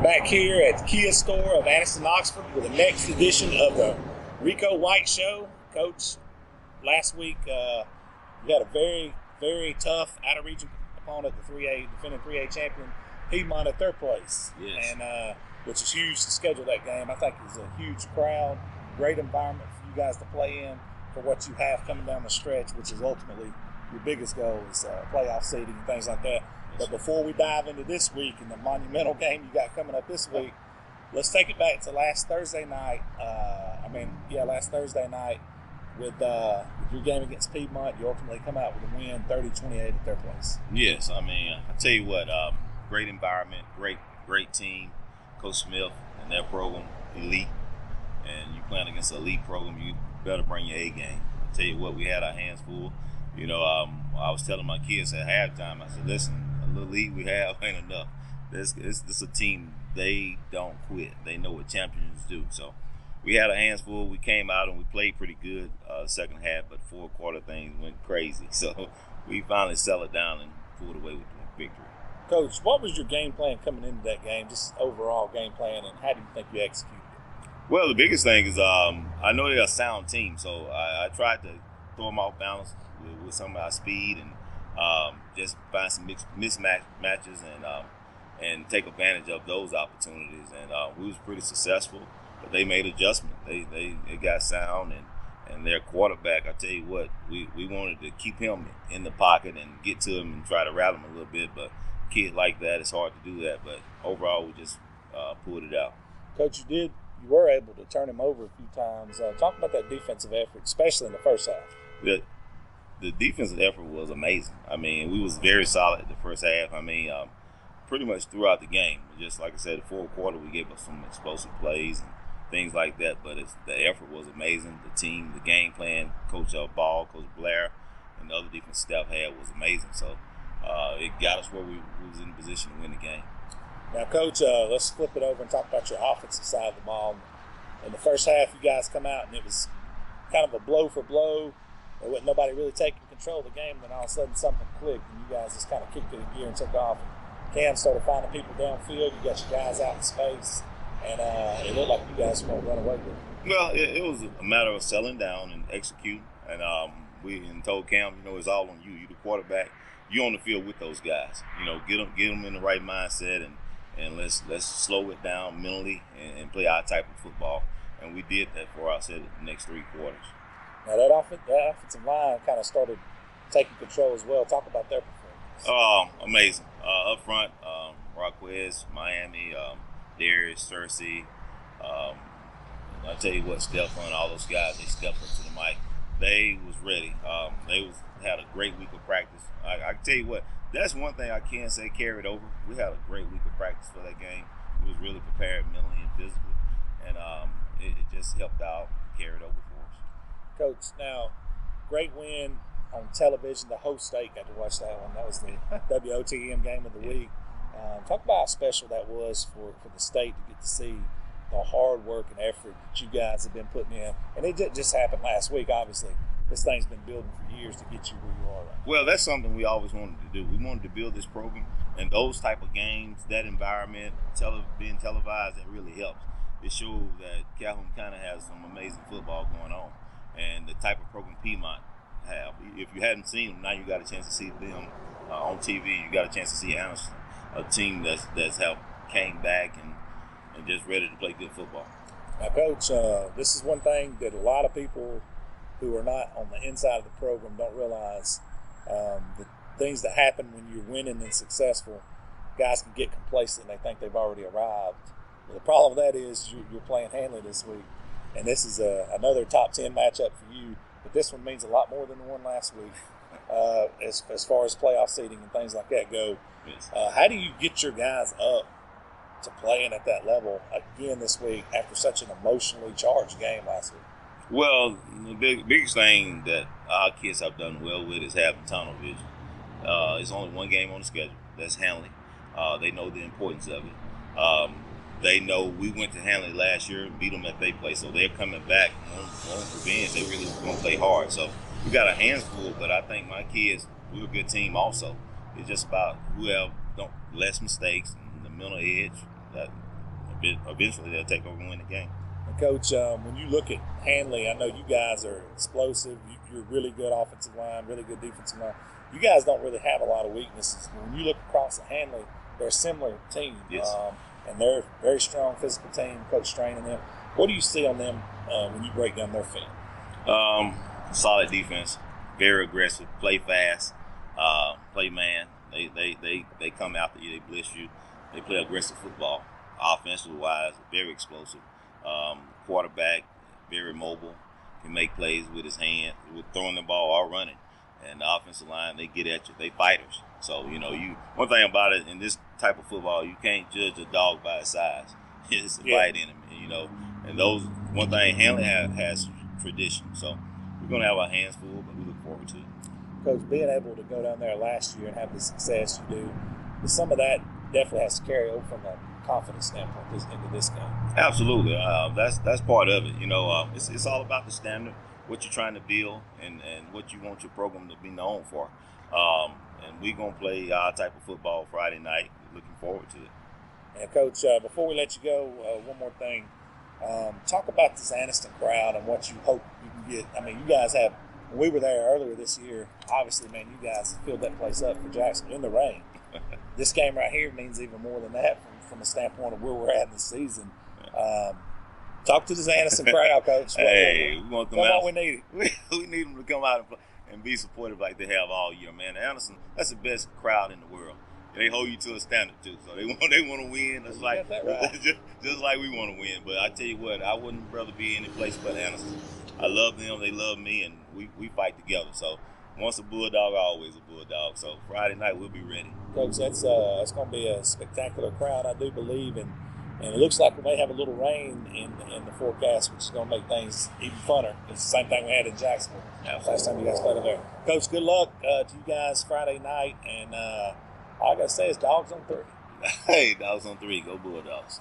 Back here at the Kia store of Anniston, Oxford, with the next edition of the Rico White Show. Coach, last week you had a very, very tough out-of-region opponent, the 3A defending 3A champion Piedmont at third place. Yes. And which is huge to schedule that game. I think it's a huge crowd, great environment for you guys to play in for what you have coming down the stretch, which is ultimately your biggest goal is playoff seeding and things like that. But before we dive into this week and the monumental game you got coming up this week, let's take it back to last Thursday night. Last Thursday night with your game against Piedmont. You ultimately come out with a win, 30-28 at their place. Yes, I tell you what, great environment, great team. Coach Smith and their program, elite. And you playing against an elite program, you better bring your A game. I tell you what, we had our hands full. You know, I was telling my kids at halftime, I said, listen, the league we have ain't enough. This is a team, they don't quit. They know what champions do. So we had our hands full. We came out and we played pretty good second half, but fourth quarter things went crazy. So we finally settled down and pulled away with the victory. Coach, what was your game plan coming into that game, just overall game plan, and how do you think you executed it? Well, the biggest thing is I know they're a sound team, so I tried to throw them off balance with some of our speed and just find some mismatches and take advantage of those opportunities. And we was pretty successful, but they made adjustments. They got sound, and their quarterback, I tell you what, we wanted to keep him in the pocket and get to him and try to rattle him a little bit. But a kid like that, it's hard to do that. But overall, we just pulled it out. Coach, you were able to turn him over a few times. Talk about that defensive effort, especially in the first half. The defensive effort was amazing. We was very solid in the first half. Pretty much throughout the game. Just like I said, the fourth quarter, we gave up some explosive plays and things like that. But the effort was amazing. The team, the game plan, Coach Ball, Coach Blair, and the other defensive staff had was amazing. So it got us where we was in position to win the game. Now, Coach, let's flip it over and talk about your offensive side of the ball. In the first half, you guys come out, and it was kind of a blow for blow. There wasn't nobody really taking control of the game. Then all of a sudden something clicked, and you guys just kind of kicked it in gear and took off. And Cam started finding people downfield. You got your guys out in space, and it looked like you guys were going to run away with it. Well, it was a matter of settling down and executing. And we told Cam, it's all on you. You're the quarterback. You're on the field with those guys. Get them in the right mindset, and let's slow it down mentally and play our type of football. And we did that for the next 3 quarters. Now, that offensive line kind of started taking control as well. Talk about their performance. Amazing. Up front, Raquez, Miami, Darius, Cersei. I tell you what, Stefan, all those guys, they stepped up to the mic. They was ready. Had a great week of practice. I can tell you what, that's one thing I can say carried over. We had a great week of practice for that game. We was really prepared mentally and physically, and it just helped out and carried over for us. Coach, now, great win on television. The whole state got to watch that one. That was the WOTM game of the week. Talk about how special that was for the state to get to see the hard work and effort that you guys have been putting in. And it just happened last week, obviously. This thing's been building for years to get you where you are right now. Well, that's something we always wanted to do. We wanted to build this program, and those type of games, that environment, being televised, that really helps. It shows that Calhoun kind of has some amazing football going on. And the type of program Piedmont have. If you hadn't seen them, now you got a chance to see them on TV. You got a chance to see Anniston, a team that's came back and just ready to play good football. Now, Coach, this is one thing that a lot of people who are not on the inside of the program don't realize. The things that happen when you're winning and successful, guys can get complacent and they think they've already arrived. But the problem with that is you're playing Handley this week. And this is another top 10 matchup for you. But this one means a lot more than the one last week as far as playoff seeding and things like that go. Yes. How do you get your guys up to playing at that level again this week after such an emotionally charged game last week? Well, the biggest thing that our kids have done well with is having tunnel vision. It's only one game on the schedule. That's Handley. They know the importance of it. They know we went to Handley last year and beat them at their place, so they're coming back on revenge. They really going to play hard. So we got our hands full, but I think my kids, we're a good team also. It's just about who have less mistakes and the mental edge that eventually they'll take over and win the game. And Coach, when you look at Handley, I know you guys are explosive. You're really good offensive line, really good defensive line. You guys don't really have a lot of weaknesses. When you look across at Handley, they're a similar team. Yes. And they're a very strong physical team. Coach training them. What do you see on them when you break down their film? Solid defense, very aggressive, play fast, play man. They come after you, they blitz you. They play aggressive football. Offensively wise, very explosive. Quarterback, very mobile, can make plays with his hand, with throwing the ball or running. And the offensive line, they get at you. They fighters. So, one thing about it, in this type of football, you can't judge a dog by its size. It's a fight in him, And one thing, Handley has tradition. So we're going to have our hands full, but we look forward to it. Coach, being able to go down there last year and have the success you do, some of that definitely has to carry over from a confidence standpoint into this game. Absolutely. That's part of it. It's all about the standard, what you're trying to build, and what you want your program to be known for. And we're going to play our type of football Friday night. Looking forward to it. And, Coach, before we let you go, one more thing. Talk about this Anniston crowd and what you hope you can get. I mean, you guys have – when we were there earlier this year, obviously, man, you guys filled that place up for Jackson in the rain. This game right here means even more than that from a standpoint of where we're at in the season. Talk to this Anniston crowd, Coach. Hey, we want them out. We need it. We need them to come out and be supportive like they have all year, man. Anniston, that's the best crowd in the world. They hold you to a standard too, so they want to win. It's like just like we want to win. But I tell you what, I wouldn't rather be any place but Anniston. I love them, they love me, and we fight together. So once a Bulldog, always a Bulldog. So Friday night we'll be ready. Coach, that's going to be a spectacular crowd, I do believe, and it looks like we may have a little rain in the forecast, which is going to make things even funner. It's the same thing we had in Jacksonville last time you guys played there. Coach, good luck to you guys Friday night, and all I got to say is dogs on 3. Hey, dogs on 3. Go Bulldogs.